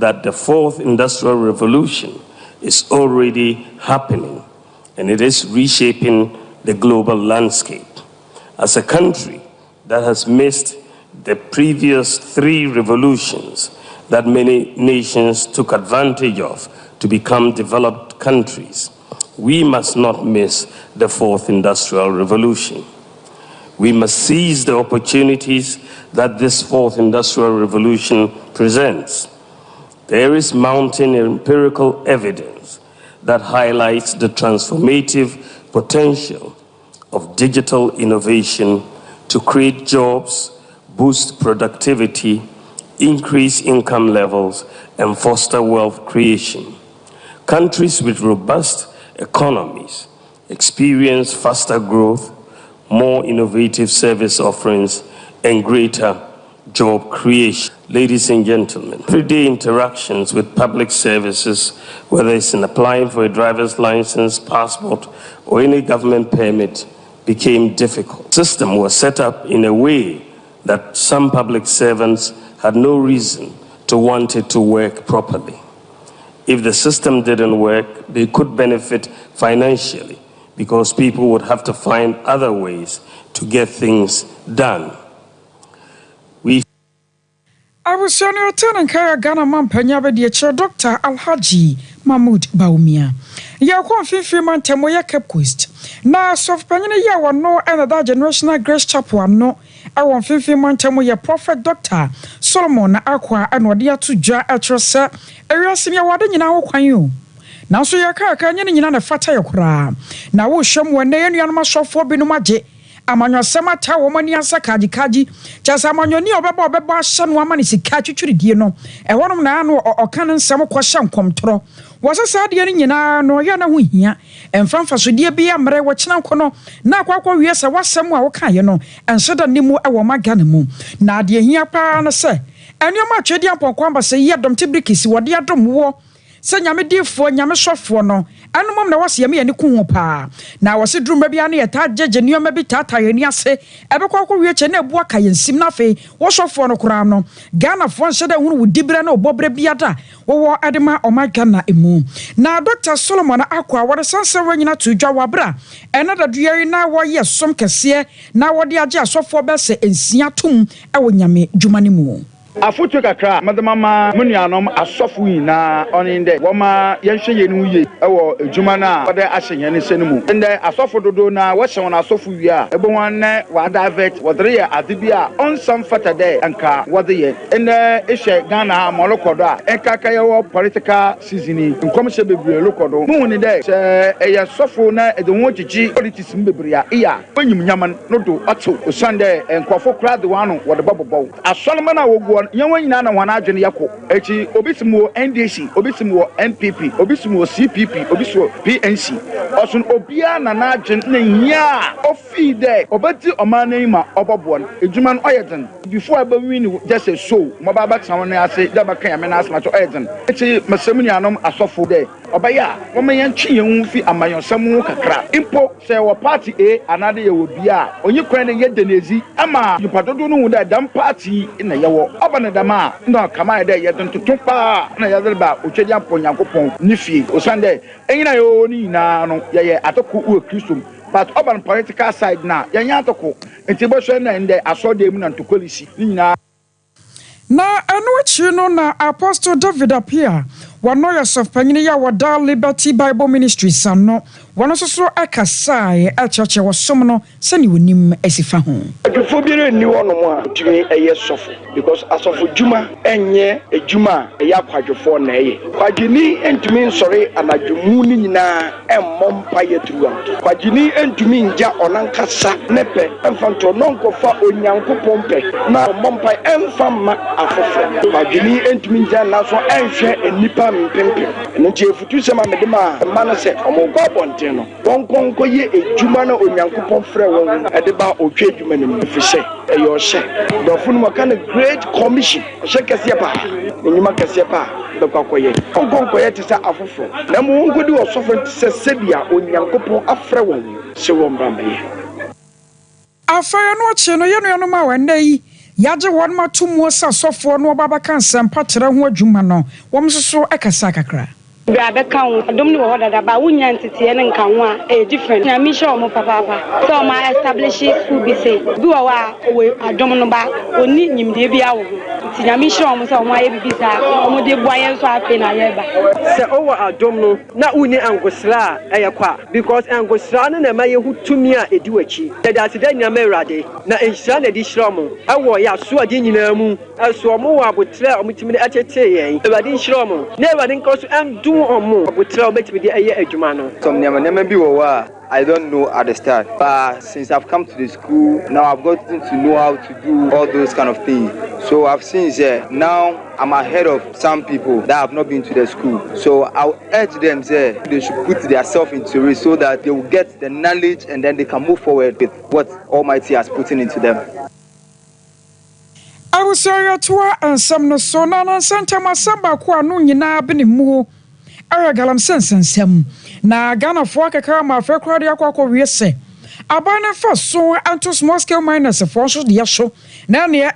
that the fourth industrial revolution is already happening and it is reshaping the global landscape. As a country that has missed the previous three revolutions that many nations took advantage of to become developed countries, we must not miss the fourth industrial revolution. We must seize the opportunities that this fourth industrial revolution presents. There is mounting empirical evidence that highlights the transformative potential of digital innovation to create jobs, boost productivity, increase income levels, and foster wealth creation. Countries with robust economies experience faster growth, more innovative service offerings, and greater job creation. Ladies and gentlemen, everyday interactions with public services, whether it's in applying for a driver's license, passport, or any government permit, became difficult. The system was set up in a way that some public servants had no reason to want it to work properly. If the system didn't work, they could benefit financially because people would have to find other ways to get things done. I was senior tenant Kaya Ghana Mampanya de Dr. Alhaji Mahmoud Baumia. Ya kwa fifi man temo ya Cape Coast. Na soft panyina ya wano and that generational grace chapel no. I want fifi man temo ya Prophet Dr. Solomon Aqua and wadia to ja atrosa. Area simia wada nyina wo kwan yo. Na so ya kaka nyina na fata yakura. Na wo hwem wone anuanoma sofo bi no magye. Amanyo sema ta wo mani asa kaji chasa amanyo ni obeba ahye no amani sika twitwiridie no wonom na ano oka ne nsem ko hye nkomtoro wasasa de ne nyina no ya na ho hia emfamfa so de bia mre wo kyena nko no na akwakwa wie se wasem a wo kaye no ensoda nimu ewo magana mu na de hia pa na se enioma atwedi ampɔnkɔ amba se ye dom tibrikisi wo de adom wo se nyame difo nyame sofo no anomom na wase yame yani ku ho pa na wase drumba bia na yeta jeje nioma bi tata yani ase ebekwa kwa wie che na ebu aka yensim na fe wo sofo no kura no Ghana fo nhyeda hunu wo dibre na obobre bia da wo adema omagana emu na Dr. Solomon Akwa wore sanse wanyina to dwa wabra ena da duari na wo ye som kese na wo de age asofo be se ensia tum ewo nyame dwumane mu afutu kakra madamama munuanom asɔfo na oninde woma yenhwe yenu ye ewo adwuma na wode ahye ne senemu ende asɔfo dodo na wo hye won asɔfo wi a ebo wanne wa davet wodre ye adebi a onsam fatade anka wode ye ende ehwe Ghana molokodo a enkaka ye wo political season nkomhye bebre lokodo mu ni de se eye sɔfo na edonwo gyigi politics mbebre a iya onyim nyaman no do ato osande enkofo kra de wano wode bobobo asɔlema na wogu Yan na wana adwene yako echi obisimu NDC obisimu NPP obisimu CPP obisimu PNC osun obia na adwene na nya ofi de obeti omanima obobon edwuma no oyeden before abawin just a show mobaba tsan na ase da baka ya me na asma to oyeden echi masemu nuanom asofo de obaya women twi yen fi amanyosam kakra impo se wo party A anade ye wo bia onyi kwan ne ye denezi ama yupadodo no hu da dam party na ye wo na dama no kama de ye tonto pa na ye delba otwedi ampon yankopon ni fie osande enyina yo ni na no ye atoko u Christum but urban political side na ye nya atoko enti bo hwe na nde asode mu na ntokolisi ni na eno chi no na Apostle David apia wano yourself panyini ya wada Liberty Bible Ministry sanno wano soso akasai church wasom no sani wonim asifa ho adufo bire ni wono mo a tumi eye sofo because asofo juma enye ejuma eya kwadwofo na eye kwadwini entumi nsori anadwumu ni nyina emmompa yetruwa kwadwini entumi nja onankasa nepe emfanto nonkofa onyankopon pe na ommompa emfama afofo kwadwini entumi nja naso enhwe enipa mpempe nti efutu sema medema mana se omogobonte no wonkonko ye ejuma na onyankopon frɛ won edeba otwe ejuma ne mfihye eyo hye dofunu makana great commission hye kese pa enyuma kese pa bekwakoye onkonko ye tisa afofo na mu ngodi osofo tise sebia onyankopon afrɛ won se won bambaye afaya no che no ye no ma wanda yi yaje won ma to mu sa sofo no baba kan sempa kire ho adwuma no wom soso ekasa kakra Grabe kan adom ni wo dada ba wunya ntete ne nka ho a different na mi show mo papa so ma establish school bi say bi wo wa adom no ba oni nyimde bi awo ti na mi show mo so mo aye bi sa mo de boayen so ape na ye ba se owo adom no na uni angosra kwa because angosra no na ma ye hutumi a edi wachi da asida nyama urade na enhira na di hira mo awo ya so ade nyina mu aso mo wa abotre o mutimi na atete yen urade hira mo na urade nkoso andu omo abotre o betimi di aye adwuma no some nema bi wo wa I don't know at the start, but since I've come to the school, now I've gotten to know how to do all those kind of things. So I've seen now I'm ahead of some people that have not been to the school. So I'll urge them they should put themselves into it so that they will get the knowledge and then they can move forward with what Almighty has put into them. I was sorry to and some no so na Santa Masamba kwa no nyina bene mu galam sensensem na Ghana for kakra ma fe kwade akwakọ wiese abana fa so anto small scale miners for so de so na ne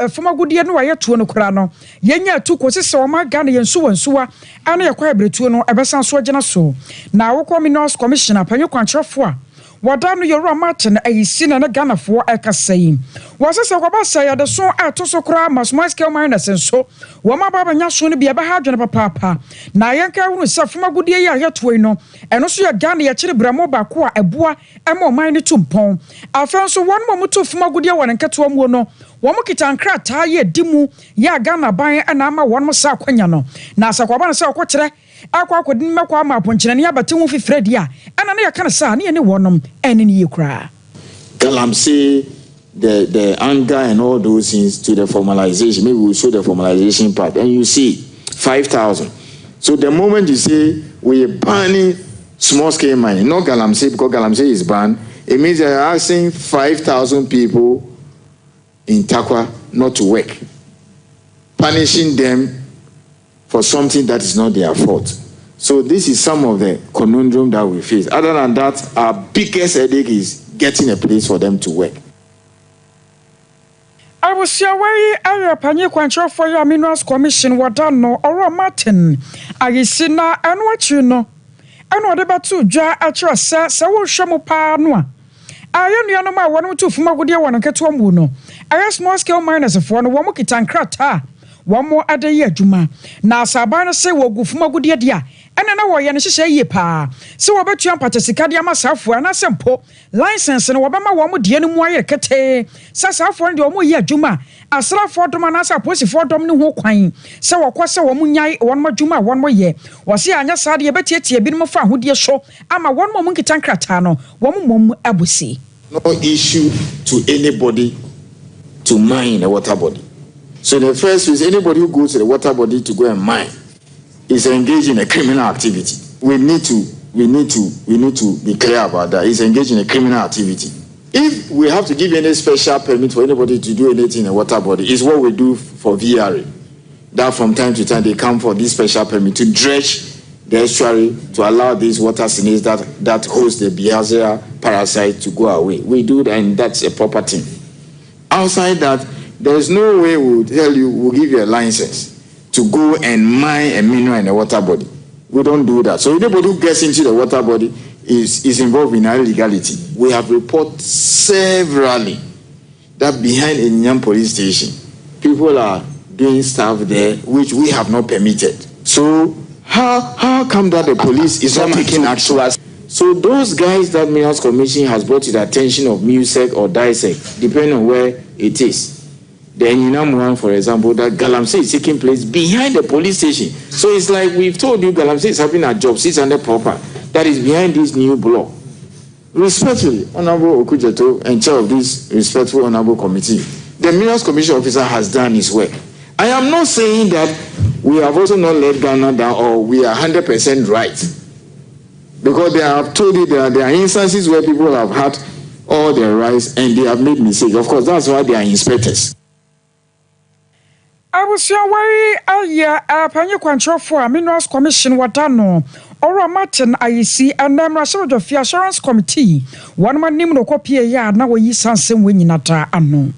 foma gudie no waye tuo no kra no yenya tu ko sese o ma Ghana yensu wansuwa ana yakwa ebretuo no ebesan so agena so na wokọ minerals commissioner panyo kwankyerefo a wadano yoro Martin ayisi na Ghana for ekasai wasese kwa basa ya de so atoso kra ma small scale miners nso wo ma baba nya so no bia ba ha adwene papa na yenka hunu se foma gudie ya yetoi no eno so ya Ghana ya kire bramo ba ko a eboa ema oman ni tumpon afenso won mo muto foma gudie won nketo mu no wo mo kitankra ta ye dimu ya Ghana ban na ama won mo sa kwanya no na asakwa ba na se okokire akwakodin mekwa ma ponkyene ne abate hu fifredi a ana ne yakana sa ne ne wonom ene ne yekura Galamsey the anger and all those things to the formalization. Maybe we'll show the formalization part and you see 5,000. So the moment you say we're banning small scale mining, not Galamsey, because Galamsey is banned, it means they're asking 5,000 people in Takwa not to work, punishing them for something that is not their fault. So this is some of the conundrum that we face. Other than that, our biggest headache is getting a place for them to work. I was away area panye kwancho for your minerals commission wadano or Martin ayisina and what you know and what about to dra at your sa wo shamu pa no ayo no ma wonu to fuma gode won nketo mu no area small scale miners for no wo mo kitankrata wo mo adayi adwuma na asaba no se wo gufuma gode dia ena na wo ye ne hye ye pa se wo betu ampata sika dia masafo ana sempo license no wo bema wo mo de ne mu aye kete sasafo no de wo mo ye adwuma asrafo dom na sa posifo dom ne ho kwan se wo kwose wo mo nyai won mo adwuma won mo ye wo se anya sa de betietie bi no fa hodie so ama won mo nkitankrata no wo mo mom abusi no issue to anybody to mine a water body. So the first is anybody who goes to the water body to go and mine is engaged in a criminal activity. We need to be clear about that. It's engaged in a criminal activity. If we have to give any special permit for anybody to do anything in a water body, it's what we do for VRA. That from time to time they come for this special permit to dredge the estuary to allow these water snails that host the Behaziah parasite to go away. We do that, and that's a proper thing. Outside that, there's no way we'll tell you, we'll give you a license to go and mine a mineral in a water body. We don't do that. So anybody who gets into the water body is involved in illegality. We have reported severally that behind Enyam police station, people are doing stuff there which we have not permitted. So how come that the police is not taking action? So those guys that Minerals Commission has brought to the attention of MUSEC or DISEC, depending on where it is. The Enyinam one, for example, that Galamsey is taking place behind the police station. So it's like we've told you Galamsey is having a job, 600 proper, that is behind this new block. Respectfully, Honorable Okujeto and chair of this respectful Honorable Committee, the Minerals Commission officer has done his work. I am not saying that we have also not let Ghana down or we are 100% right. Because they have told you that there are instances where people have had all their rights and they have made mistakes. Of course, that's why they are inspectors. I was away panye kwancho for Minerals Commission wadano or Martin ayisi and Rasho of the Assurance Committee. One man named Okopia ya na we sansen winning at ano.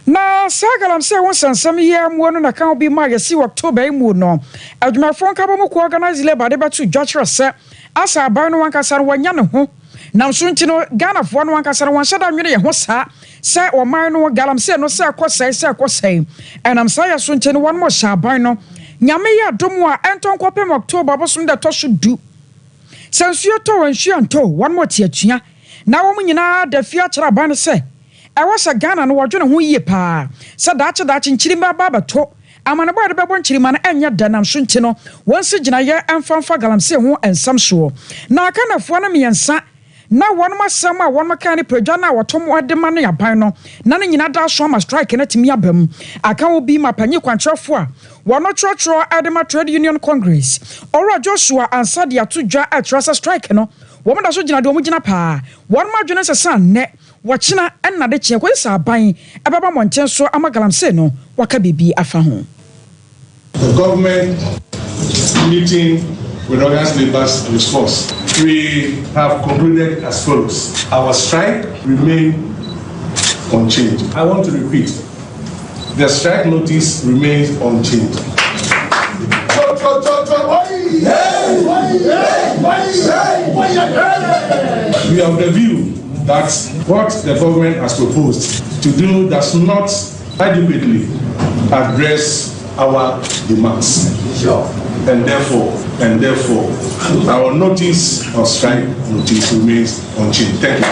na sagalam se won sansam ye mu no na kan bi ma yesi October mu no adwumafo nka bo ko organize labor de betu dwatcher se asa aban no wankasa no wanya ne ho na so ntino Ghana fo no wankasa no wanhyada nwene ye ho saa se o man no galam se no se akosai enam sa ya so ntino won mo sha aban no nyame ya domu a enton kopem October bosom de to so du sansuo to wanhua nto won mo tiatua na wo nyina da fia kyera aban se Awasa Ghana no wadwene ho yie pa sa daache nchirima baba to amane boy de bebo nchirima na enya danam so nti no wonse gina ye emfamfa galamse ho ensam so na kanafo na miensa na won masam a won maka ne pradwa na watom ode ma ne yaban no na ne nyina da so ma strike na timi abam aka wo bi ma panye kwantrefo a wono trotro adema trade union congress oro Joshua ansade atodwa atrasa strike no wo da so gina de wo gina pa won ma dwene sesa ne wachina enna de chie kwesa aban ebaba monten so amagalamse no waka bibi afa ho. The government meeting with August Labour's response, we have concluded as follows. Our strike remains unchanged. I want to repeat, the strike notice remains unchanged. We have the view that what the government has proposed to do does not adequately address our demands. And therefore, our notice of strike notice remains unchanged. Thank you.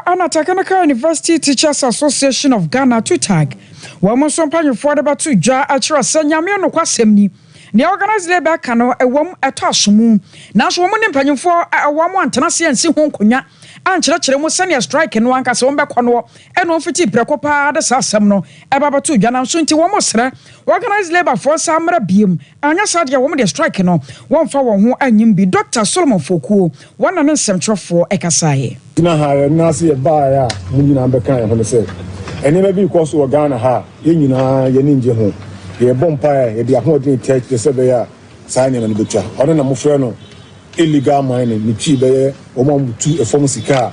Anna Takanaka University Teachers Association of Ghana to tag. Woman Sompa for the Batu Ja Atra Sanyamio no Kwasemni. Ne organize labor kano ewom etoasomu na so woman mpanyimfo awom antenase ansi ho nkonya ankyerɛkyerɛ mu sɛne strike no anka sɛ wombɛkɔ no ɛno mfiti prekopa de sasɛm no ɛbabato dwana so nti wɔn srɛ organize labor for samra biem anya sadeɛ wɔn de strike no wɔmfa wɔn ho anyim bi Dr. Solomon Fokuo wɔn na ne nsɛmtwerɛfoɔ ɛkasaeɛ na ha na se ba ya mu nyina bɛka yɛ ho ne sɛ ɛnema bi kɔ so wɔ Ghana ha yɛ nyina yɛ ne nje ho ye bompa ye de ahodin tech de se be ya saa nyama no betwa ono na mo frɛ no illegal mining ni chi be o mo tu e form sika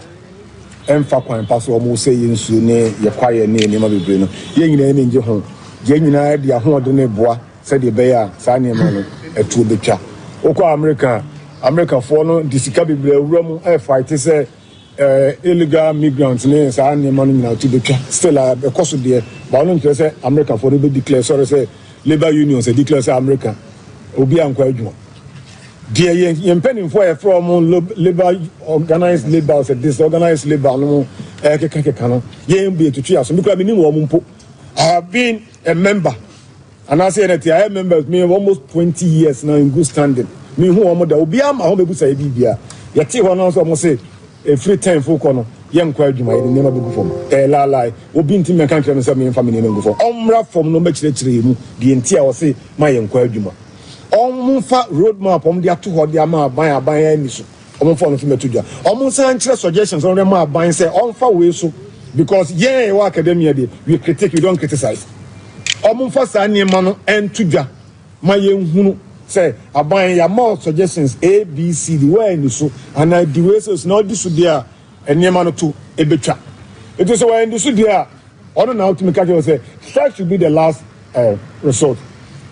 emfa kwan pa so o mo se ye nsuo ne ye kwaye ne ne ma bebre no ye nyina ne nje ho ye nyina de ahodin ne boa se de be ya saa nyama no etu betwa okɔ America for no de sika bebre awura mu e fight se illegal migrants ne saa nyama no nyina tu betwa still a because de ba no ntwe se America for be declare sorry say labor unions say declare say America obi ankwa adwuma de yen penin for from labor organized labor say disorganized labor no keka no yen be tutu aso me kura me nim wo mpo I have been a member and I say that I have members me almost 20 years now in good standing me hu wo mo da obi ama ho bebu say bibia yete ho no so mo say a free time for kono yen kwa adwuma ye nema bebu fom la obi nti me kan kire no say me family me ngu fom omra fom no makire mu de nti a wo say ma yen kwa adwuma omfa road map de ato ho de ama aban ani so omfa no fi metudwa san kire suggestions on dem aban say omfa we so because yen wa academia de we critique we don't criticize omfa sa nema no entudwa ma yen hunu say aban ya more suggestions A B C D way ni so and the way so no this there enema no to ebetwa it is why in this there on now to make say strike should be the last resort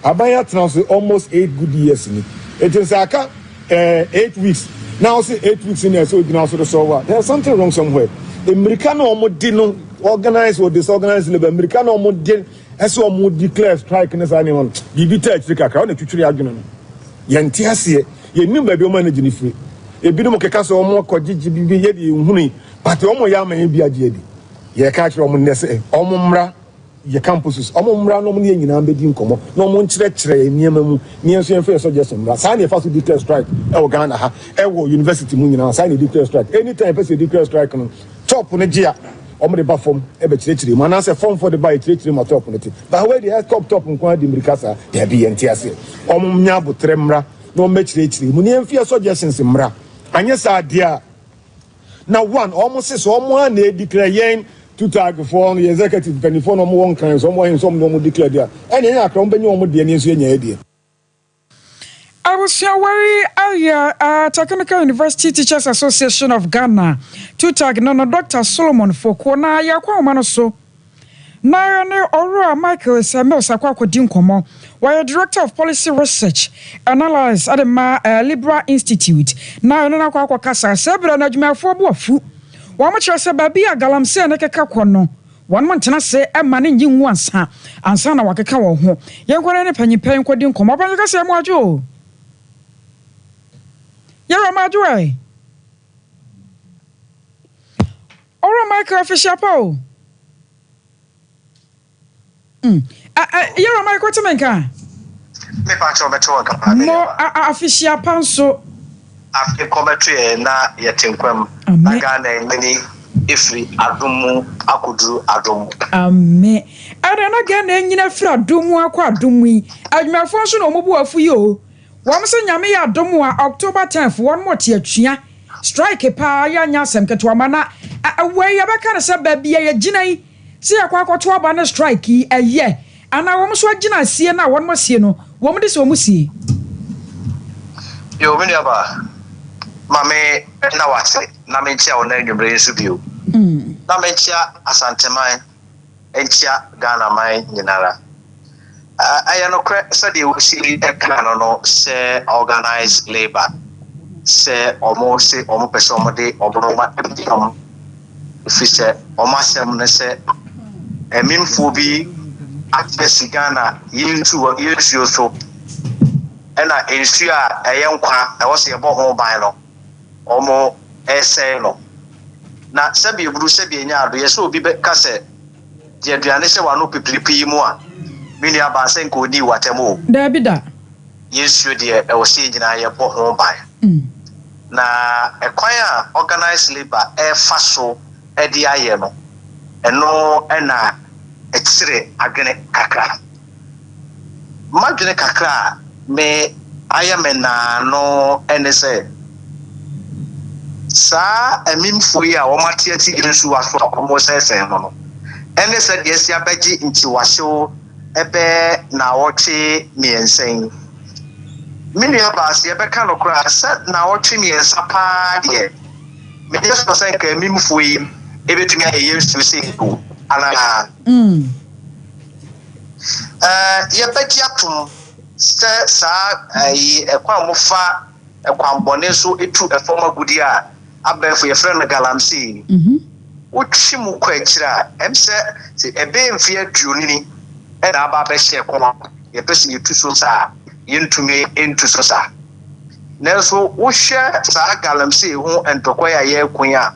aban ya transfer almost 8 good years ni it is aka 8 weeks now say 8 weeks in there so now so the solver there's something wrong somewhere America no mo di no organize or disorganized labor America no mo di as o mo declare strike in this animal bibi touch kaka on twitwiri adwene no yenti ase ye nim ba bi o manage ni free e bi no mo keka so o mo kogigi bibi ye di hunu but o mo ya man bi age di ye ka kire o mo nese o mo mra ye campuses o mo mra no mo ne nyina be di nkomo no mo nkyerɛkyerɛ niema mu ne enso en fa suggestion mra sa ne fa so declare strike e wo Ghana ha e wo university mu nyina sa ne declare strike anytime person declare strike no top ne gia o mo de ba fom e be kyerɛkyerɛ mu na say form for the buy kyerɛkyerɛ ma top ne ti but where the top nko adi mirikasa de bi yenti ase o mo nya botre mra no me kyerɛkyerɛ mu ne en fa suggestions mra anya sa dia na one almost so o mo na declare yen two tag for the executive benefit no mo won kan so mo hin so mo declare dia ene ya akra mo benye mo de ne nso nya adie was worry Technical University Teachers Association of Ghana to tag no Dr. Solomon Fokona yakwa manoso. Na ne Oro Michael Samuel Sakwako Dinkomo, while Director of Policy Research Analysis at the Liberal Institute. Na no kwa kasa sebra na djuma fo boafu. Wa mo kire se ba bia galamse ne keka kono. One month na se e mane nyi nwansa ansa na wakeka wo ho. Yenkwane ne panyipan kwadi nkomo ba ka se mo adwo. Yara ma adwo ai. Oro Michael official Paul. Yara ma ko temenka. Me pa cho beto ka no official panso after commentary na yetenkwam na Ghana ngani ifri adumu akuduru adumu amen ada na Ghana nyina firi adumu akwa adumu yi adwumafo so na omobu afu yi o wom se nyame ya adumu a October 10th won moti atwia strike pa ya nya asem keto amana we ya beka na se ba bia ya ginai se yakwa akoto aba na strike yi eye ana wom so agina sie na won mo sie no wom de se wom sie yo mini aba mame na wase na menchia ona nwumre nso bio na menchia asanteman enchia Ghana man nyinara aya no kre so de wo si e kan no se organized labor se omo pese omo de obroma ebom fi se omo asem ne se emimfo bi atbesi Ghana yinsu so ena ensu a eyenkwa e wo se ebo ho ban no omo ese no na sabi eburu sabi enya ado ye so obi be ka se de aduane se wa no pipiripi mu a mini aba se nko di watemo da bida yesu de e wo se nyina ye bo ho ban na ekwan a organized labor e fa so e di aye no eno ena etire agene kakra madwene kakra me ayamena no enese sa emimfo yi a wo matiati nsu waso akomo sese no enese de sia baji nti wahyo ebe na woche miensen mini abase ebe ka no kra sa na woche miensa pa de me just say ka emimfo yi ebetumi aye nsu senko ana ye baji atum sa ai ekwa mofa ekwa mbone so etu efoma gudi a abefo ye friend galamsi utchi mu kwa kira emse se ebe mfie aduoni e na aba be hye kwa ye pese ye tu so sa ye ntumi entu so sa nenso wo hye sa galamsi ho entokwa ya ye kunya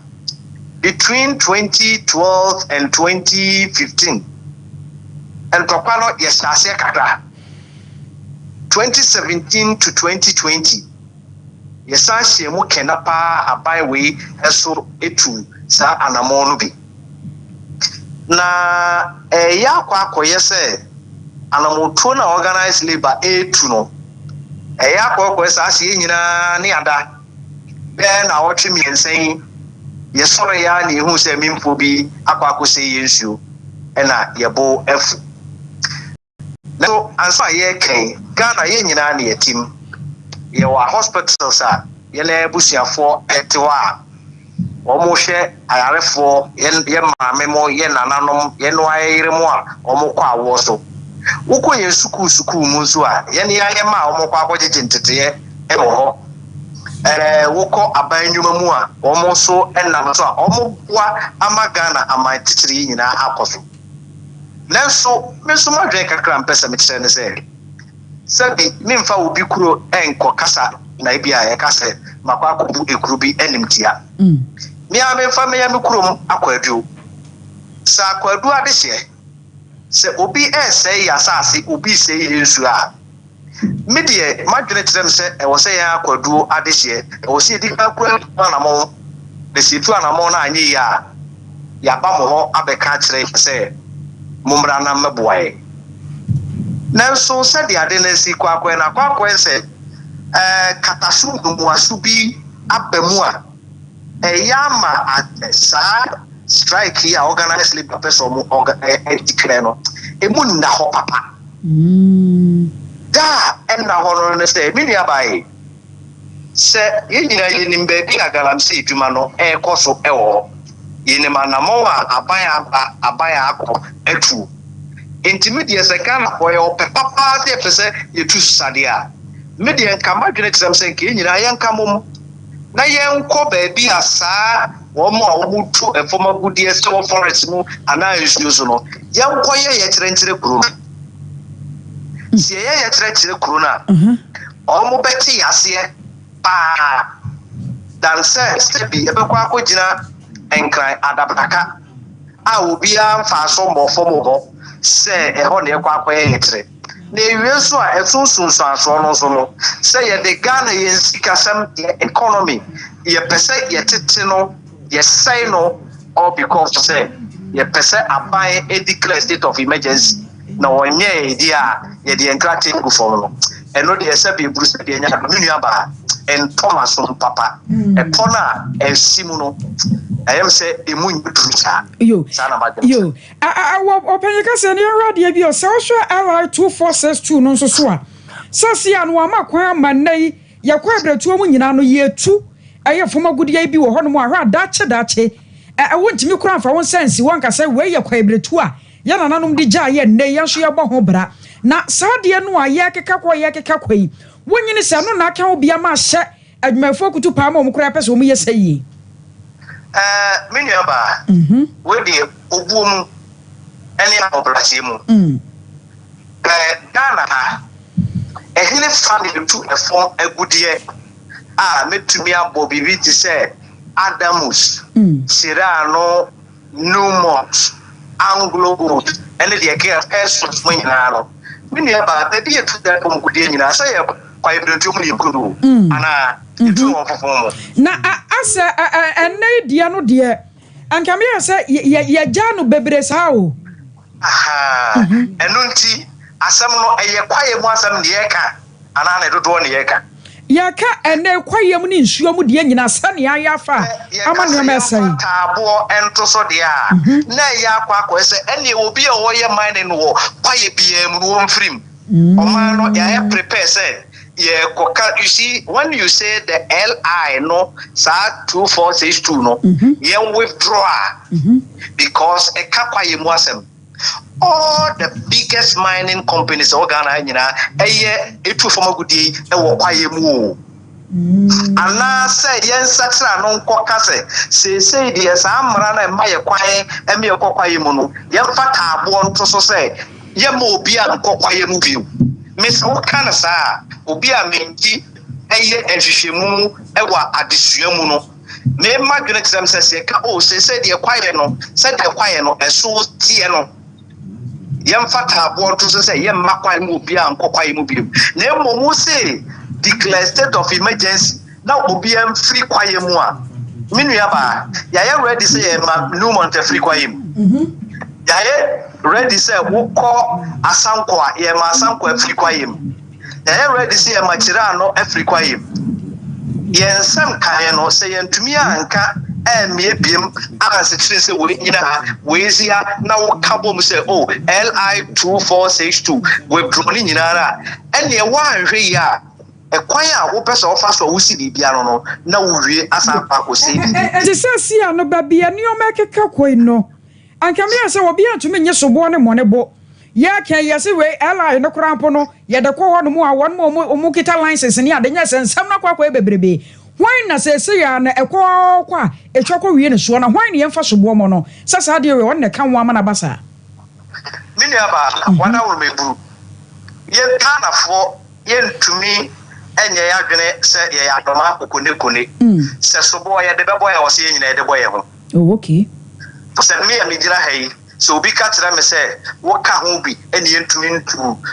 between 2012 and 2015 entokwa no ye sase kakra 2017 to 2020 yesa shemu kenapa abai we eso etu sa anamo no bi na ya kwa akoyese anamo to na organized labor etu no ya kwa akoyese ase nyina ne ada be na wotwe miensen yesoro ya na ehu se mimfo bi akwa akose yensuo na yebo efu no ansa ye kan Ghana ye nyina na yetim ye wa hospitals a ye na busiafo etewa omo hwe ayarefo ye maame mo ye nananom ye no ayire mo a omo kwa awo so woko ye suku mu nso a ye ne ye ma omo kwa akogege ntete e wo ho woko abanyuma mu a omo so enam so a omo kwa ama Ghana ama titiri nyina akoso nenso meso madwen kakra mpesa mekyere ne se sabi memfa obi kuro enko kasa na bia ye kasa makwa akobu ekuru bi animtia mi a memfa me ya me kurom akwadu sa akwadu ade hye se obi ese ya asase obi se yensu a me de madwene kyerem se e wo se ya akwadu ade hye e wo se di ka kura anamo de situ anamo na anyi ya ba mo ho abeka kyere se mumra na meboae nanso se de ade na si kwa na kwa se katasu mu asubi abemu a yama sa strike ya organized labor person mu declare no emu na ho papa da and na hono ne say me nia bai say ye nyina ye nim ba bi agalamse adwuma no e koso e wo ye ne manamo a abaya akọ atu intimidate se kan boy o papa de pese ye tu sade a me de nka madwene tsam se ke nyina ye nka mom na ye nkọ ba bi asa wo mo a wo tu e foma gudie se wo forest mu ana isusu no ye nkọ ye kyerentire kuro si ye kyerentire kuro na o mo beti ase pa dan se bi e be kwa akogina enkran adabaka a obia mfa so mbofo mo ho se e ho ne kwa akwaye yetre na ewie so a esunsunso aso no so no se ye de Ghana ye sikasam economy ye pese ye tete no ye say no all because say ye pese abai e declare state of emergency na wonye dia ye de enkrate ku fo no eno de se be bruce de nya no nuaba en Thomas papa e pona e simu no I am say emu ntucha yo open ka se ne radio bi o so LI 2462 no so a sasi anu amakwan manai ya kwa bretu mu nyina no yetu aye foma gudia bi wo hono mu ahwa dache e wontimi kura mfa won sense won ka se we ye kwa bretu a ya nananom di gya ye nne ya so ye bo ho bra na sade no a ye keka kwa yi wonyini se no na aka obia ma hye adwumafo kutu pa ma omkura pese omu ye sayi miniaba we de obuom ene obrase mu Ghana ha ehine family to a form agudie metumi abo bibi ti say Adamus Sirano Numont Anglo Gold ene de care first mo nyina no miniaba de de to da ko gudie nyina say kwa ibrentu mu yekuru ana itu onfofo na asa ene dia no de anka me say ya janu bebre sa o aha enunti asam no eye kwaye mu asam de yeka ana na dodo ne yeka yaka ene kwaye mu ni nsuo mu de nyina sane ya fa ama ne ma sai tabo ento so de a na ya kwa se ene obi a wo ye mine no wo kwaye bia mu wo mfrim o ma no ya prepare say you see, when you say the LI no, sa 2462 no, you withdraw because a kappa yemwasem. All the biggest mining companies Ghana a year it from a good day a wakayemu. And now say yen satra non kokase say the Samrana and Maya Kwaye and me a kokayemono. Yen fata born to so say Yemo be a kokayemu. Miss Okanasa, Obia Minty, Eye and Shishimu, Ewa Adisuamu no. Me Margaret says, say the acquire said the acquire and so tiano. Yam Fata born to say, Yam Makwai Mubia and Kokai Mubium. Nemo say, declare state of emergency, now Obiam free Quayemua. Minuaba, Yaya ready say, Numont free Quayem. Yaya ready say, who call Asanqua, Yama Sanqua free Quayem. Yaya ready say, Machirano, free Quayem. Yen Sam Kayano saying to me, Anka, and me beam, as it is Wazia, now Kabum say, oh, LI 2462, with Dronin Yara, and your one Ria. A choir who pass off us for Usi Biano, now we as our Paco say. And the says, no baby, and you make a cacquay no. And come here, so be to me, yes, so born a monebo. Ya can yes, away, ally, no crampono, yet the core no more, one more Mukita license, and ya, the yes, and some not quite baby. Why not say, and a qua, a choco in a swan, why the emphasis woman, such a dear one that come woman abassa. Miniaba, one hour may brew. Yen can't afford, yen to me. And ye are gonna say, ye are Kuni. Says so boy, the boy I was seeing the boy. Oh, okay. Send me a media hay, so be cut them say, what can be any into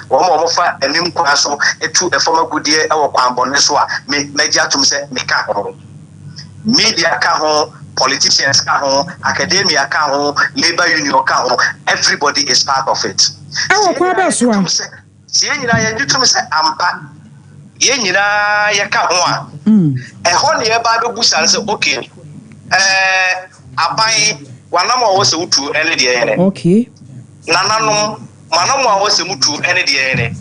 one more fat and new castle, a two a former good year or Quamboneswa, media to say, make a home. Media can politicians can academia can labor union can everybody is part of it. Oh, Quabaswa. See, I do to say, Ampa. Yenina yaka ho a ho ne ba be busa say okay abai wanam wo se utu ene de ene okay nananom manam wo se mutu ene de ene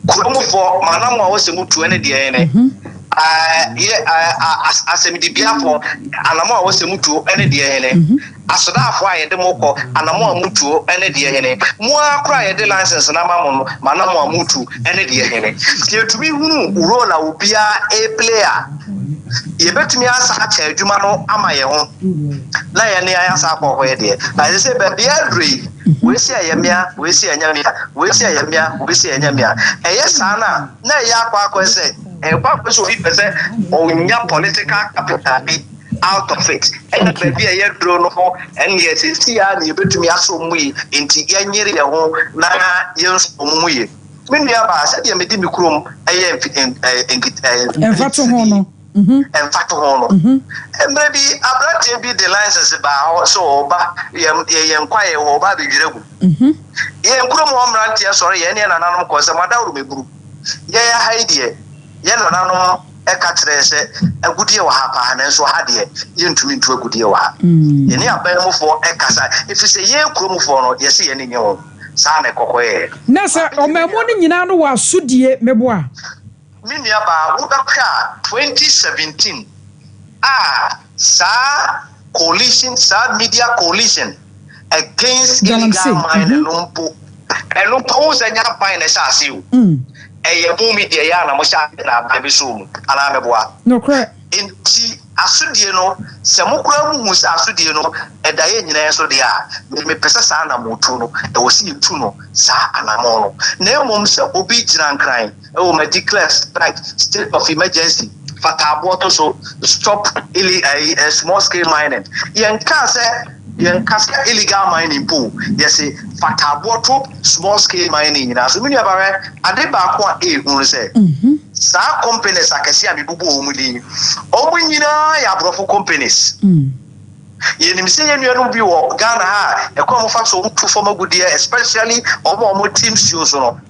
Kuromufo manam a wose mutu ene de ene asemidibia anamo a wose mutu ene de ene asodafo a yede moko anamo a mutu ene de ene mo akra yede license na mamono manamo a mutu ene de ene tietumi hunu role a obia a player yebetumi asa cha adwuma no ama ye ho na ye ne asa akọ ho ye de na ye se be adri we si ayamia we si anyamia we si ayamia we si anyamia eye sana na ye akọ se kwa so bi pese onya political capital bi out of it and be ye dro no ho and ye si ya na yebetumi aso mu yi enti ye nyere ye ho na ye nso mu yi menua ba se de medi mikrom eye enfato ho no enfato ho no maybe abrante bi the license ba so ba ye nkwaye ho ba be dwiregu ye nkrom ho mrante sori ye ne nananom ko se madawru meburu ye ya haidie ye nananom e ka kire se agudie wa ha pa na so ha de ye ntumi ntu agudie wa ha ye ne abamufo e kasa if say ye kromufo no ye se ye ne nyewo Sane kokoe. Nasa omemo ni nyina no wa sudie meboa. Minia ba wubakwa 2017. Coalition, media coalition against illegal mining lumpo. And lumpo zanya by Nesasio. A media yana Mosha baby soon. Alameboa. No correct. In Asudiano, Samukra Mus Asudiano, and Diana so they are. Me Pesasana Mutuno, and was see Tuno, Sa Anamono. Neomums obedient and crying. Oh, my declare strike, state of emergency. Fataboto so stop small scale mining. Yankasa illegal mining pool. Yes, Fataboto small scale mining. As many of our Adeba who say. Sa companies akasia bibubu omuli omunyina ya brofo companies yenim se yenu bi wo Ghana ha e ko mo fa so to form agudie especially omo team studios no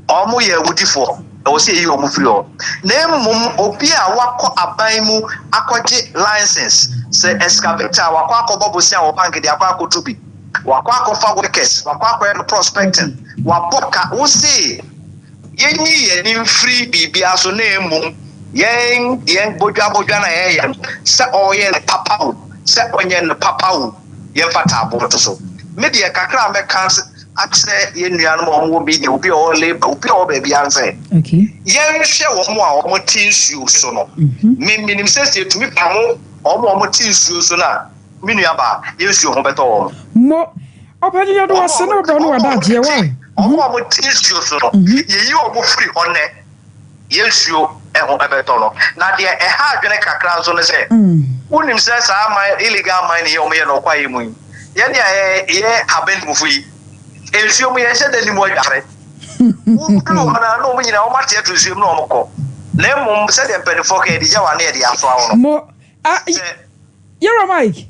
omo ye wudifo e wo se yi omo free o na mum obi a wakọ aban mu akọje license se excavator wakọ akọbobosi a wo bank de akọ tobi wakọ akọfa workers wakọ akọ prospecting waboka wo se Yen free bibia so name yen bojwa na yen se oyen papa se onyen papa yen fata boto so media kakra me kan akse yen nuanom omwo bi de obi o labor obi o ba bia nse okay yen hwe wo mo a wo tinsuo so no minim se se tumi pamo omo tinsuo so na minua ba yen suo ho beto mo opani ya do ase na obo no wada je wa omo tinsuo so no ye omo free one yesuo eho ebetono na de ha adwene kakra so ne se unim se sa ma illegal mine ye omo ye no kwaye mu ye de ye haben mu fu yi ensuo mu ye se de ni mu adware no na no mu nyina o ma te atusuo mu no omo ko na mum se de penifo ka de jawa na ye de aso awo no mo yero Mike.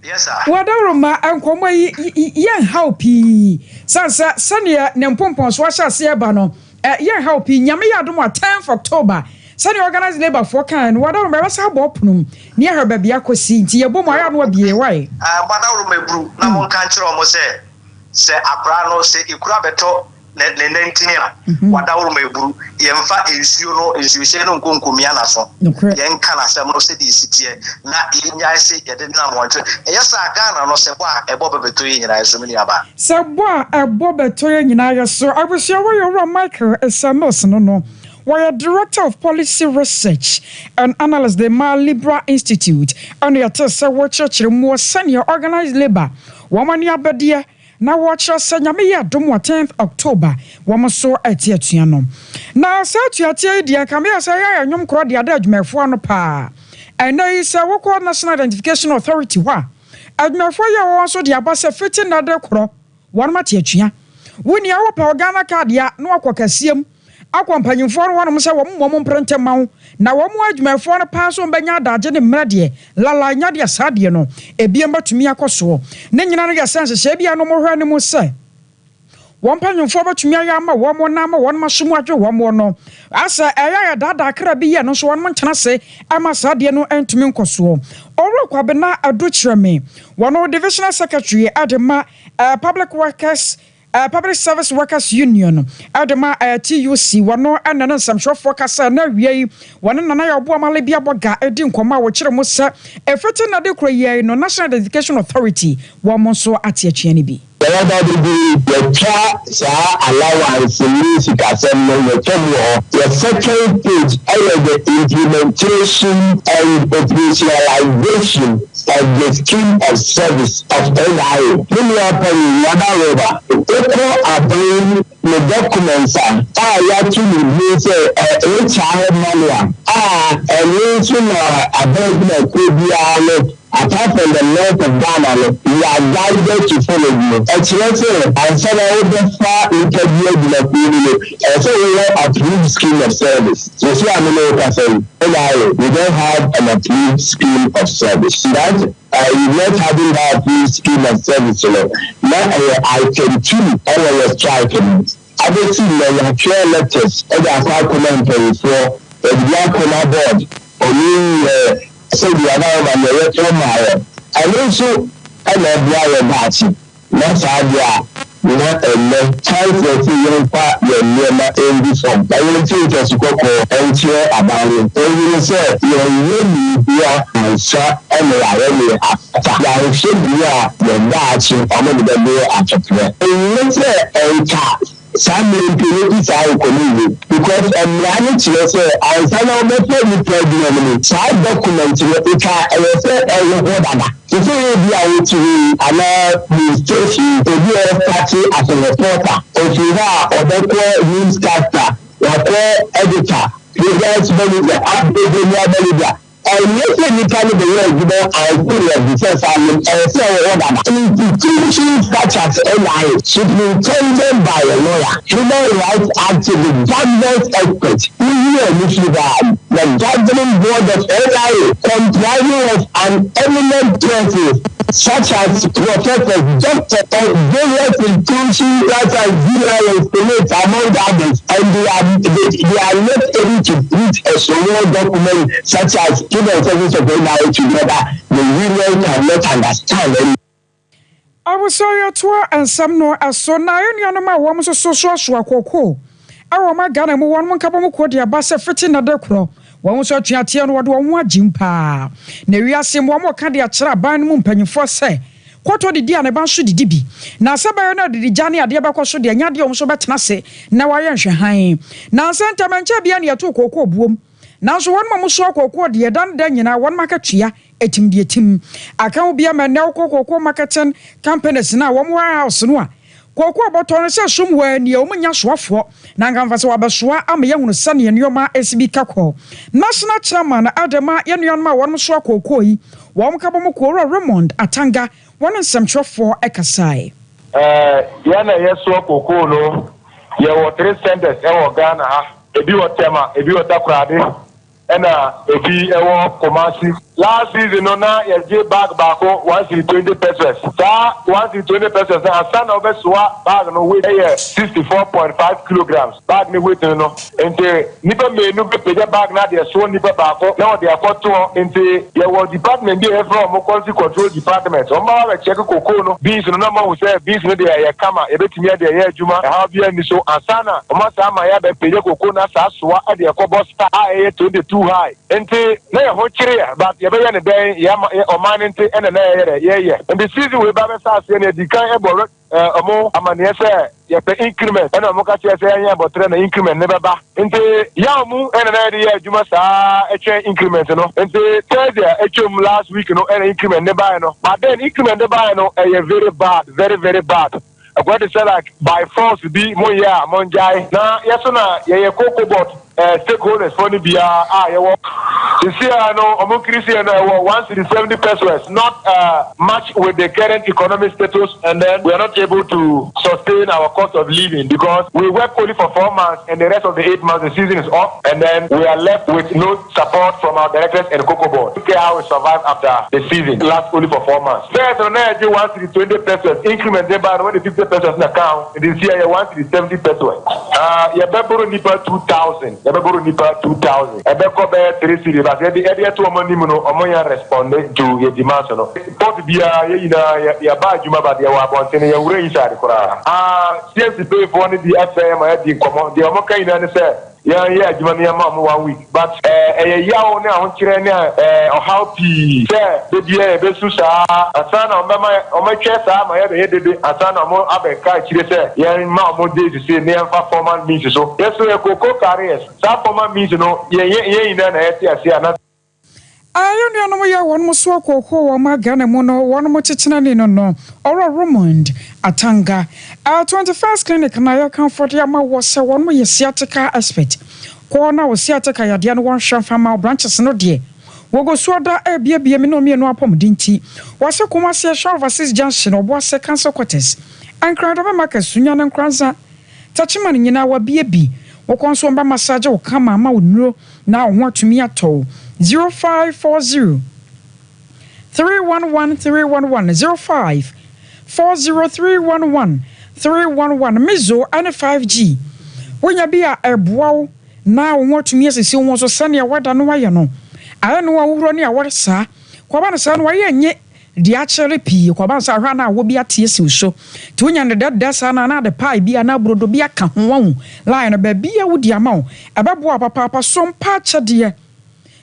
Yes sir. Wadaroma enkomo yen haupi sansa sania ne mpompon so ahya se eba no yen haupi nyame yadom 10th October sania organize labor for kan wadaroma be sa bo punum ne ya haba bia kosi nti yebo mo aya no abie wai wadaroma ebru na mon kan kire omo se akra no se ikura beto ne ntinia wadaroma ebru yemfa ensuo no ensuo no nkonkomia na so yen kana se mo se di sitie na yenya se yede na monto yesa Ghana no se bo a ebo bebeto nyina so mini aba se bo a ebo beto nyina yeso abusia wo yo Michael Esamos no were Director of Policy Research and Analysis the Libra Institute and the Atesa Watcher more senior organized labor woman yabadia na watcher sanyame ya domo 10th October wamaso etiatua no na sa tuatia dia kamia sa ya nyom kro dia da adwumafo no pa ena isa woko National Identification Authority wa adwumafo ya won so dia ba se fiti na de kro won mate atua woni a wo pa Ghana card ya no akokasiem akwmpanyimfo no wonom se wo mmom mprentemaw na wo mo adwumafo no pa so mbanya adaje ne mrade lala nya de sade no ebiem batumi akoso ne nyina no yasense hye bia no mo hwa ne mo se wo mpanyimfo batumi aya ma wo mo na ma won mahwemu adwe wo mo no asa eya dada kra bi ye no so won mo ntena se ama sade no entumi nkoso orokwa be na adokyereme wono divisional secretary adema public workers Public Service Workers Union Adama TUC wano anana samshofo kasa na wiei wana nana ya obo amale bia boga edi nkoma wo kire mo sa efete na de kroye no National Education Authority wo mo so atiachia ni bi allowance music assembly the second page the implementation and operationalization of the scheme of service of NIA. The documents are actually HR manual. Apart from the north of Ghana, we are guided to follow you. And so far interview and so we have approved scheme of service. So see, we don't have an approved scheme of service. That we're not having that approved scheme of service. Now I can choose all of striking. I don't see the clear letters and I can't comment for the black board or so the other one the retro mile. And also a party. Not idea. Not a time for young part your never in this form. I will take us to go and share about it. And you say you're really and shot and really after. I should be the match on the day after prayer. And let's say a cat. Some impurities are community because running to say I found out the problem. Side document it can say a if you be able to allow the station to be a party as a reporter, if you are or newscaster, or editor, you guys believe the update in and yes, any kind of the world, I feel like the first and so on. Institutions such as NIA should be intended by a lawyer, human rights activist, government experts, the governing board of NIA, comprising of an eminent person such as professors, doctors, and various institutions such as and Senate, among others, and they are not able to put a sole document such as human service of NIA together. The union cannot understand any. I was sorry and some no as so now any ma woman so kwako. I my Ghana mo one kapo ko dia ba se fiti na de kro. Won so tuatia no wo ho agimpa. Na wiase mo mo ka de akira ban mu mpanyifo se. Kwoto de dia na ban so didi bi. Na sabayo na de jane ade ba kwo so de nya de so betena se na waye nhwe han. Na senta mancha bia na yeto kokko buom. Na so won mo so kokko de dan dan nyina won makatua etim de etim. Aka bia ma na kokko marketing companies na wo warehouse no a kokko boto no se somwa ni o munya soafo na ngamfa se wabesoa ama ye hunu sane nioma SB kakọ national chairman Adama ye nuanma won so kokko yi won ka bom ko Raymond Atanga won nsemtwofo ekasai ya na ye so kokko no ye wo 3 centers e wo Ghana ha ebi wo tema ebi wo takrade ena ebi e wo Kumasi. Last season, no, now you bag once in 20 pesos. Once in 20 pesos, and son of a swap bag no weight 64.5 kilograms. Bag me weight no. And the nipper may no pay the bag now. They are so nipper back. Now they are got to into your department. They have from quality control department. So my check cocoa no beans no number we say beans no they are come. A bit near the year Juma. How be any so ansana. Omasama ya be pay the cocoa na sa swap at the cobo star 22 high. And the na ho chire but you be the day ya omanente and the season we ba sa se na di kan ebo omo amane se ya pe increment and omo ka che se ya botre na increment ne baba nte ya mu and na the juma sa increment no nte Thursday last week no and increment ne ba no but then increment ne ba no very bad, very bad. I got to say like by force be mo ya monjai na yesona ye cocoa bot stakeholders for the BR you work. You see, I know among Christian once in 70 pesos not match with the current economic status, and then we are not able to sustain our cost of living because we work only for 4 months and the rest of the 8 months the season is off, and then we are left with no support from our directors and cocoa board. Okay, how we survive after the season lasts only for 4 months. First, on that, once in 20 pesos increment, they buy when the 50 pesos in account. This year, once in 70 pesos. You better nipa 2,000. You better nipa 2,000. You better 3 city. because the two money no respond to your demands no pot bia ya ba juma ba dia wa bonten ya wure inside kora CFC pay for the FM ya di komo de omo kan na say yeah juma ne ma mo 1 week but yawo ne ahon kire ne how p say the dia be susa asana o ma twa sa ma ya de dede asana mo abeka kire say ya ma mo dey say ne performance means so yes so koko careers that performance means no ye na eti ase ana ayo ne no ya won mo so akoko wo ma Ghana mo no won mo chichina ni no oro Raymond Atanga 21st clinic na ya comfort ya ma wo se won mo ye sciatica expert ko na wo sciatica ya de no won hwa fama branches no de wogo so da bia me no me no apom dinti wo se kuma se short versus junction obo se cancer quarters ankra do ma ka sunya ne nkranza tachima ni nyina wa bia bi wo konso mba massage wo kama ma wo nuro na wo atumi ato 0540 311 311 0540 311 Mizo and 5G wonya bia eboa na wo atumi asisi wo so sane wada no waye no aye no wuro ne awore sa kwaba no sa no waye nye di achere pii kwaba sa hwa na wo bia tie si so ti wonya ne dada sa na de pai bia na brodo bia ka ho wahu line ba bia wudi ama wo ebebo papa Sompa chede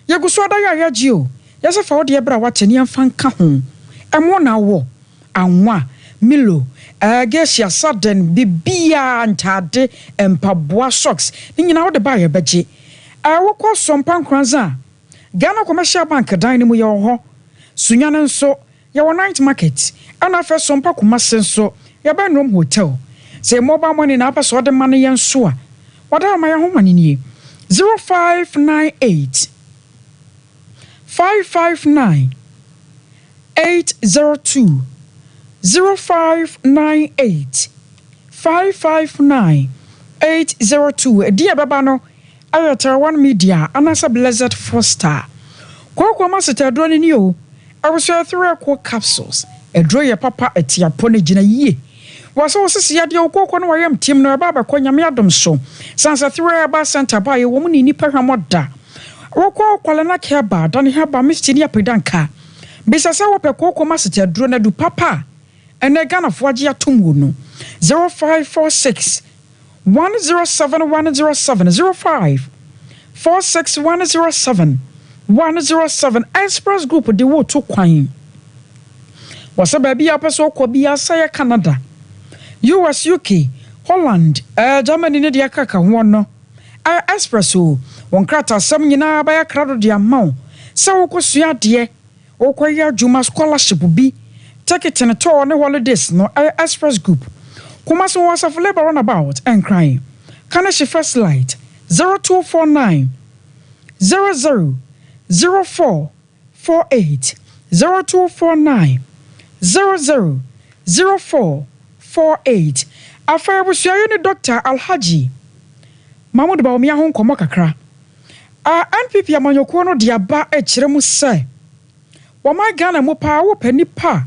yeguso da ya gio yese fa wode bra watani amfa nka ho emo na wo anwa milo gesia sudden bibia ntade empaboa socks ni nyina wode ba ye beje wokọ Sompa nkranza Ghana Commercial Bank dan ni mu ye ho sunya ne nso ye wo night market ana fa Sompa kuma senso ye ba nom hotel say mobile money na apa so de man ye nso a wada ma ye ho mani ni 0598 559 802 0598 559 802 dia baba no ayata one media anasa blessed foster kwa masita drone ni o awso 3 kwa capsules edro ye papa etiapo ne gina yie waso sisi ya dia okoko no wayam tim no baba kwa nyame adom so sansa 3 ba center ba ye wo mu ni nipa hwamoda wokọ kwale na keba dan haba mistini apedanka bisasa wo pe kokọ masita duro na du papa ene Ghana fo age atom wo no 0546 107 107 0546 107 107 Express Group de wo to kwan wasa ba bia peso ko bia sa Canada US UK Holland Germany ne dia kaka ho no Espresso won krata sam nyina ba ya krado de amao se wo kosua de wo koya juma scholarship bi ticket ne to ne holidays no Express Group kuma so was of labor runabout and crying kana she first light 0249 00 04 48 0249 00 04 48 afa busua ni Dr. Alhaji Mahmoud Baumia hon komo kakra NPP amanyoko no de aba ekire mu se wo my Ghana mo pa wo pani pa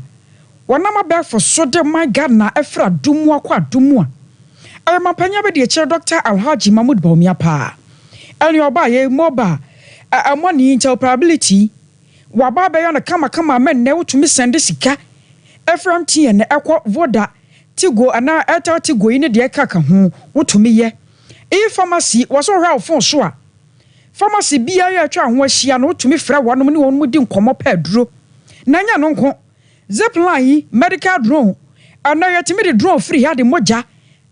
wona ma be for so de my Ghana efra dumu akwa dumu a mapanya be de ekire Dr. Alhaji Mahmoud Baumia pa eni oba ye moba amoni interoperability wa ba be yana kama men ne wotumi sende sika efra mtie ne ekọ voda tigo ana eta tigo ine de kaka ho wotumi ye pharmacy was all right for sure. Pharmacy bia ya twa ho ahia no tumi frɛ wonom ne wonum di nkomo pa aduro. Nanya no nko. Zipline medical drone. Ana yetimi de drone free ha de moja.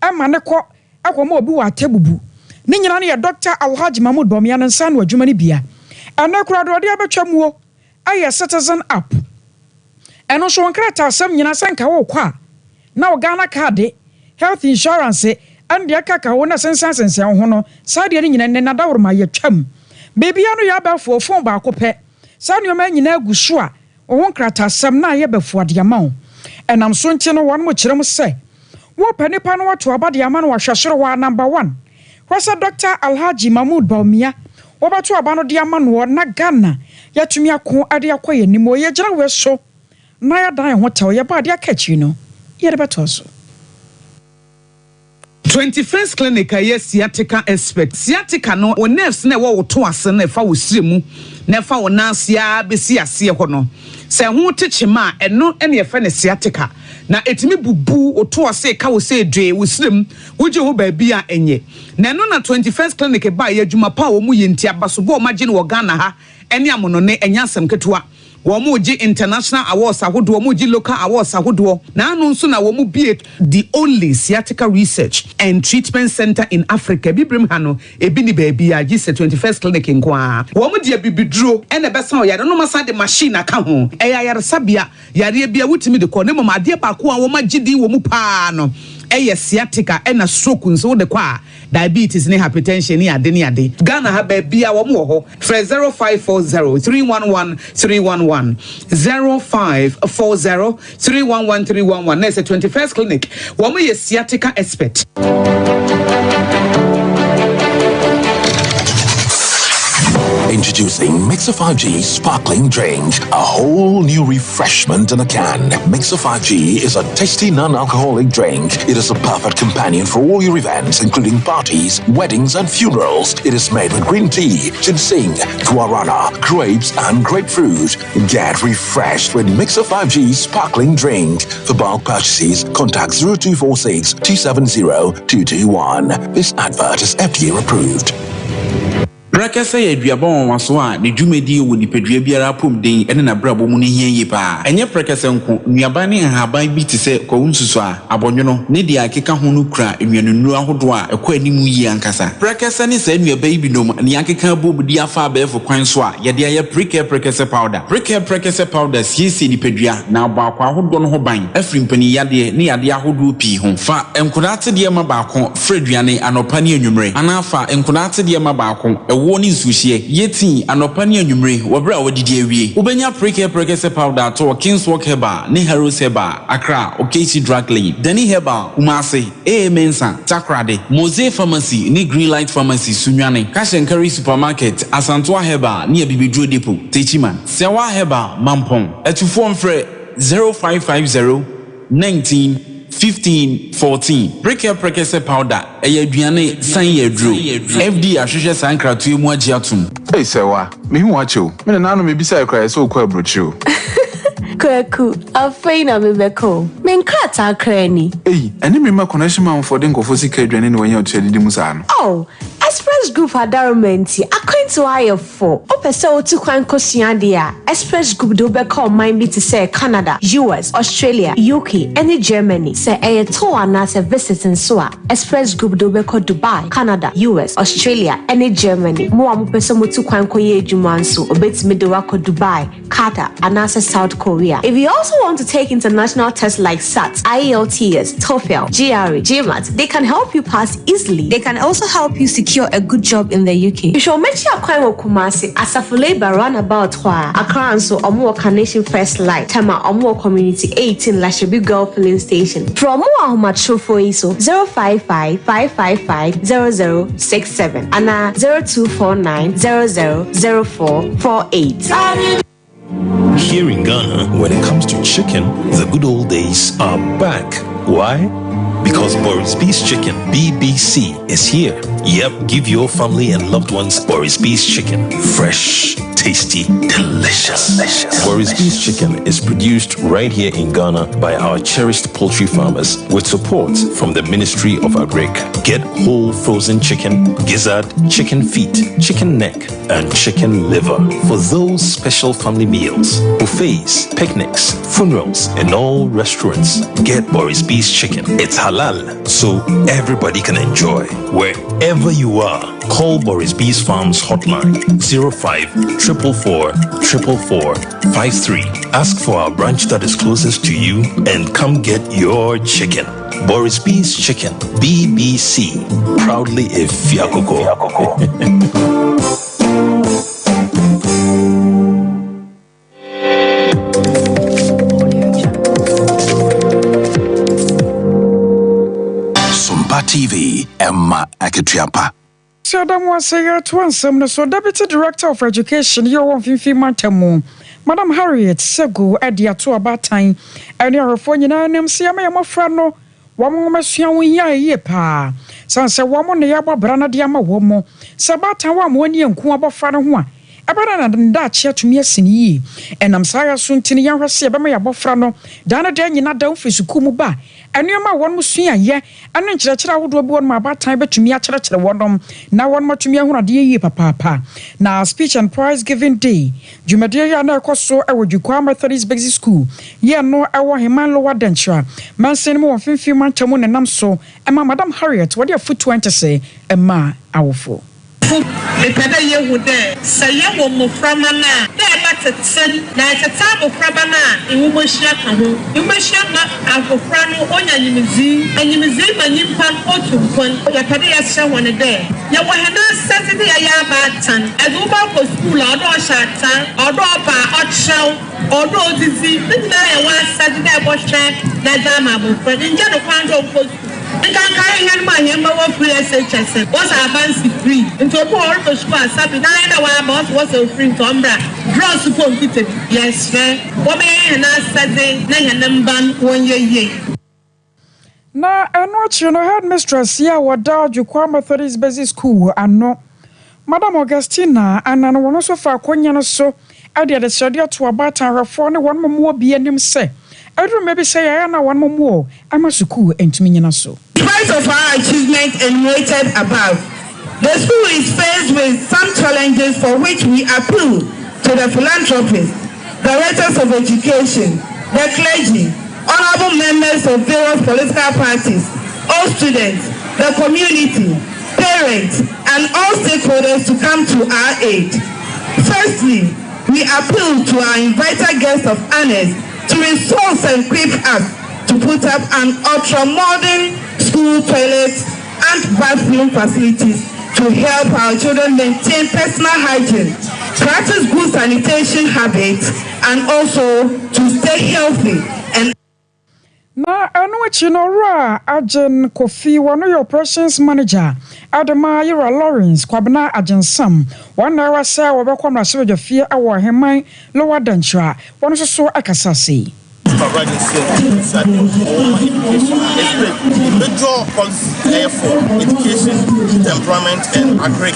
Ama ne kɔ akɔma obi wa tabubu. Ne nyina ne Dr. Alhaji Mahmoud Baumia no nsa no adwuma ne bia. Ana kura do de abetwa muo. Aye citizen app. Eno so nkrata asem nyina sanka wo kwa. Na Ghana card health insurance and the kaka wona sense ho no sade ne nyina ne nadawroma ya twam bebi anu ya ba fo fon ba akopɛ sane o ma nyina aguso a wo nkrata sam na ye befo ade ama wo enam so nti no won mo kyerem sɛ wo panipa no wato abade ama no wahwɛsoro wa number 1 Wasa Dr. Alhaji Mahmoud Baumia wo bato aba no de ama no na Ghana ya tumi ako ade akoye nimo ye gyina we so na ya dan ho taw ye ba ade akachi no ye de beto so 21st clinic yes sciatica expert sciatica no o nerves na wo to ase na fa wo siremu na fa wo nansia besi ase ho no se ho techema eno ene ye fa ne sciatica na etimi bubu o to ase ka wo se dwe wo sirem wo je ho ba bia enye na no na 21st clinic ba ye adwuma pa wo mu ye ntia baso bo ma je ne wo Ghana ha ene amono ne enya asem ketewa Womuji international awards ahodo womuji local awards ahodo na anu nso na womu the only sciatica research and treatment center in Africa bibrim hano ebi ni baby a gise 21st clinic nkwa womu de bibiduro ene besa o yare no masa de machine aka ho eya yare sabia yare bia wutimi de ko ne mama de ba ko a woma gidi womu pa no eye sciatica ena stroke nso de kwa diabetes ne hypertension ni ade ni ade Ghana ha ba bia wo mo ho 0540311311 0540311311 next 21st clinic wo mo ye sciatica expert. Introducing Mixer 5G Sparkling Drink, a whole new refreshment in a can. Mixer 5G is a tasty non-alcoholic drink. It is a perfect companion for all your events, including parties, weddings, and funerals. It is made with green tea, ginseng, guarana, grapes, and grapefruit. Get refreshed with Mixer 5G Sparkling Drink. For bulk purchases, contact 0246 270 221. This advert is FDA approved. Brakasa ye duabon waso a ne dwumedi wo nipadua biara pom den ene na brabo mu ne hienye pa enye brakasa nko nuaba ne haban bi te se ko nsusu a abonwono ne dia akeka ho no kura enwanunu ahodo a ekọ animu yi ankasa brakasa ne sa nuaba yi binom ne akeka bobudi afa abefo kwan so a ye dia ye brakasa powder siesi nipadua na abakwa ahodo no ho ban afri mpani yade ne yade ahodo pi ho fa enkodate de ma baako freduane anopa ne anwumre anafa enkodate de ma baako woni sushie yeti anopa ne anwumre wobra wodidi awie ubenya prekese powder to King's Walk Heba ne Heroes Heba Accra Okechi Drug Lane Dani Heba Umase Mensa Takrade Mose Pharmacy ne Green Light Pharmacy Sunwane Cash and Carry Supermarket Asantwa Heba ne Bibidro Depot Techiman Sewa Heba Mampong etufo mfre 0550 19 15-14 prekese powder aduane san yedro FD ahwehwe sankratu mu agiatum hey sewa me hu acho me na no me bisa ekra so kwa brochu Kwaku afeina mebeko menkrata krani eni me ma connection man for den kofo sika aduane ne wanya otredidi musa no oh Express Group Adarumenti akwanto ayefo opese otu kwan kosua dia Express Group do be call mind be to say Canada, US, Australia, UK, and Germany say a tour and as a visiting so Express Group do be call Dubai, Canada, US, Australia, and Germany. Mo am pese mo tu kwan koye adwuma so obetimi de wako Dubai, Qatar, and as South Korea. If you also want to take international tests like SAT, IELTS, TOEFL, GRE, GMAT, they can help you pass easily. They can also help you secure a good job in the UK. You should make sure Kwan Kumasi Asafo Labor roundabout Accra and so Omo Carnation First Light Tama Omo Community 18 Lashabi Girl Filling Station. From Omo Matrofo Iso 055-555-0067 and 0249-000448. Here in Ghana, when it comes to chicken, the good old days are back. Why? Because Boris B's Chicken, BBC, is here. Yep, give your family and loved ones Boris B's Chicken. Fresh, tasty, delicious. Boris B's Chicken is produced right here in Ghana by our cherished poultry farmers with support from the Ministry of Agric. Get whole frozen chicken, gizzard, chicken feet, chicken neck, and chicken liver for those special family meals, buffets, picnics, funerals, and all restaurants. Get Boris B's Chicken. It's halal, so everybody can enjoy. Wherever you are, call Boris B's Farms hotline 05-444-444-53. Ask for our branch that is closest to you and come get your chicken. Boris B's Chicken, BBC, proudly a Fiakoko. TV, Emma Akitiapa. Madam was here to answer so Deputy Director of Education, you won't feel Matamu. Madam Harriet Segu, Edia to about time, and your phone, and I'm seeing my friend. Womo masua wonya ye pa. Sanse womo ne yabo brana de ama womo. Sabata wa mo ani enku abofra no ho a. Ebana na nda chia tumi asini yi. Enam saya so ntini yan hwese ebe ma yabofra no. Da na da nyina da mfisuku mu ba. Anuama won musua ye. Anu nkyerɛkyerɛ awodo bi won ma abatan betumi akyerɛkyerɛ wonom. Na won matumi ahunade yi papa. Na speech and prize giving day. Jumade ya na ekoso ewo Dwukwa Methodist Basic School. Ye no ewo Heman Lower Denchra. Mansen mu wonfimfim mantamu ne nam so. Ema Madam Harriet wode afutu ante se ema awofo. Ekada yehu de saye wo moframa na de abatete na eteta moframa na iwumohia ka ho iwumohia na agofra no onya anyimizi manimpa otumpon yakade ya hye won de ye wo hena Saturday ya abatan edu ba ko school odo shatan odo ba ochrew odo odizi ntina ye wa Saturday bo hwe na dama mofra nje do kwando ko nkan kai hen ma hen ma wo free SHS was advance free into all the school sabi na wa boss was free to umbra draw support kit yes wo me hen na Saturday na hen ban won ye na eno chi no headmistress ya wada Dwukwa Methodist Basic School ano Madam Augustina anano wono so fa akonya no so ade de sede to abata hwefo ne won momo bi anim se Edru maybe say I am one more. I'm a school and to me so. In spite of our achievement enumerated above, the school is faced with some challenges for which we appeal to the philanthropists, directors of education, the clergy, honorable members of various political parties, all students, the community, parents, and all stakeholders to come to our aid. Firstly, we appeal to our invited guests of honor to resource and equip us to put up an ultra-modern school toilets and bathroom facilities to help our children maintain personal hygiene, practice good sanitation habits, and also to stay healthy. And na anu chinora Ajen Kofi one your operations manager Adama Yura Lawrence Kwabena Ajensam one hour say obekwa mrase fear awo Heman Lower Denchra one so akasase providing education, major policy for education, employment, and agri.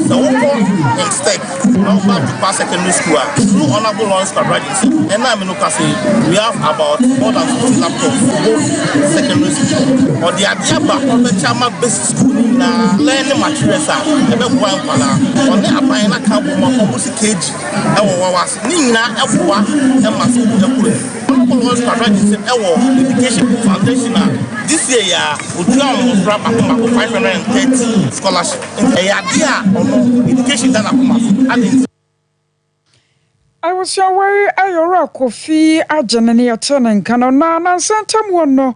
The work in STEC, now back to past secondary school, through honorable laws providing, and I'm in we have about more than 50 laptops for both secondary school. Or the idea back on the Chama basic school, learning materials are about one color. On the Apayana Cabo, almost a cage, our was Nina, Abua, and Masu. Education Foundation this year we do 530 scholarship education I was your way ayora Kofi Ajenani atene nkano na santam wono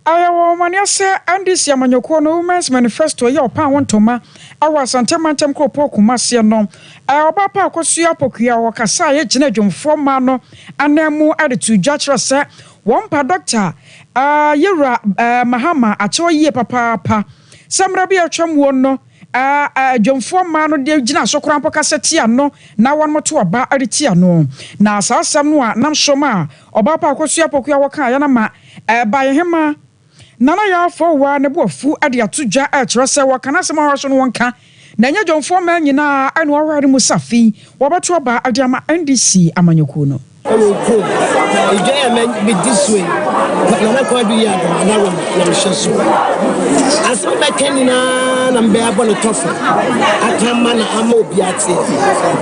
ayawo mania se andis yamanyoko no Women's Manifesto ye opa wontoma awa santemantam kropo kumase no oba pa akosua pokua wakasa ye gina dwomfo ma no anemu adetu dwachra se wompa doctor yera mahama acho ye papa samra bi atwam wono dwomfo ma no de gina sokran pokaseti ano na won moto oba areti ano na asasam no a nam shoma oba pa akosua pokua waka ya na ma ba ye hema nana ya fo wa ne bofu ade atudwa a kyerɛ sɛ wakana sɛ ma so no wonka na nya dwomfo ma nyina anu aware mu safi wɔbɛto ba ade ama NDC amanyoko no be this way but na ko do ya na ro na mhyeso aso be kenina na mbe abɔ no tofa akama na ama obi ate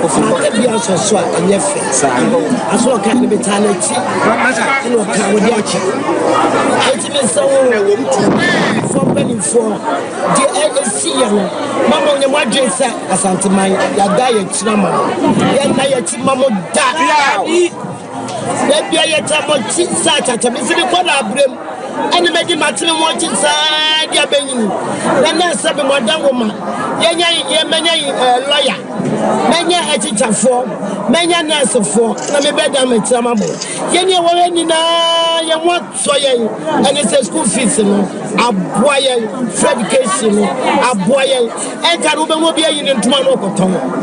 ofuna ka bia so a enye fe aso ka ne betality ino ka wodi achi eti me so for benefit the ANC ya no mama onye mwadwe sa asante man ya da ya kirama ya na ya ti mamo da Baby, I tell my chits such a time. Is it a collab? And making my children watching side your baby. Then there's some modern woman. Many lawyer, many a teacher for, many nurse for, let me bet them at some more. You want so and it's a school fees, a boy, fabrication, a boy, and Karuba will be in Tomano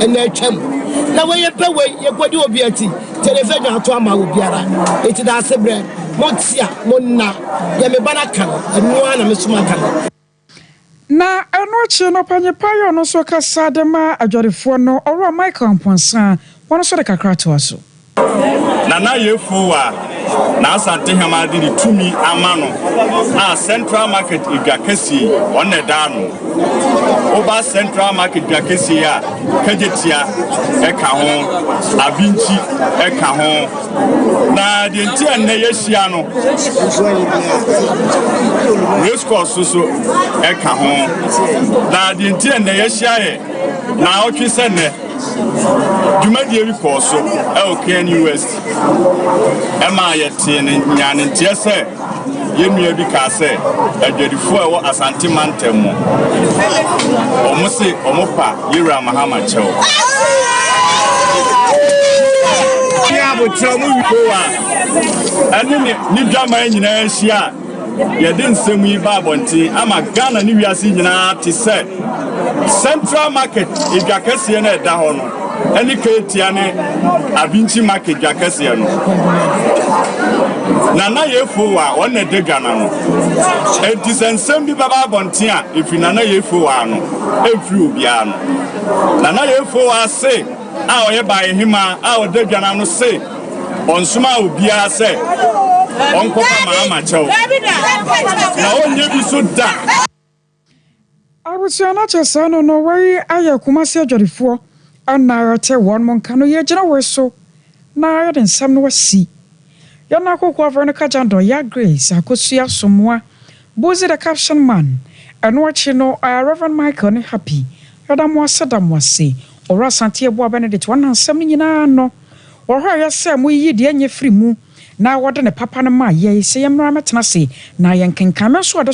and their chamber. Now, when you pay, you go to a beauty, telephone to Amabiara. It's a bread. Motia, Mona, Yamebana Kan, and one of Miss Makan. Na anoche no panyepayo no so kasa de ma adworefo no oro Michael Mponsa wono so de kakra to aso Nana yefuwa na asante hamadi ni tumi amano a Central Market igakesi one dano oba Central Market igakesi ya kajetia eka ho abinchi eka ho na de ntia na yehia no race course so eka ho na de ntia na yehia ye na otwise ne Jumadi ebi koso okay New West ema yete nyane ntie se yenu bi ka se adwadifo ewo Asante Mantem omose omopa Yira Mahama Chew ya bo chemu wiwa ani ni dwama nyina ahia yede nsemu yi ba abonti ama Ghana ni wiase nyina te se Central Market igakese na eda ho no ani ketia ne abinchi market igakese no Nana yefuwa one de Ghana no ensem bi baba abonti a efi nana yefuwa no efi obia no Nana yefuwa se a oye ba ehima a ode Ghana no se onsuma obia se onkopa Mahama Chew na onye bi so da Abusiana chesano no wari aya kumasi adworefo anarate won monka no ye gina weso na ya den sam no wasi ya na kokwa ver no kajando ya Grace akosua somwa bozi the caption man eno achi no Reverend Michael ne happy yada mo asadamwase ora Asante ebo Benedict wana nsam nyina no wo hwa ya se mo yi de anye firi mu na wode ne papa no ma ye se yemra metena se na yenkenkan so ade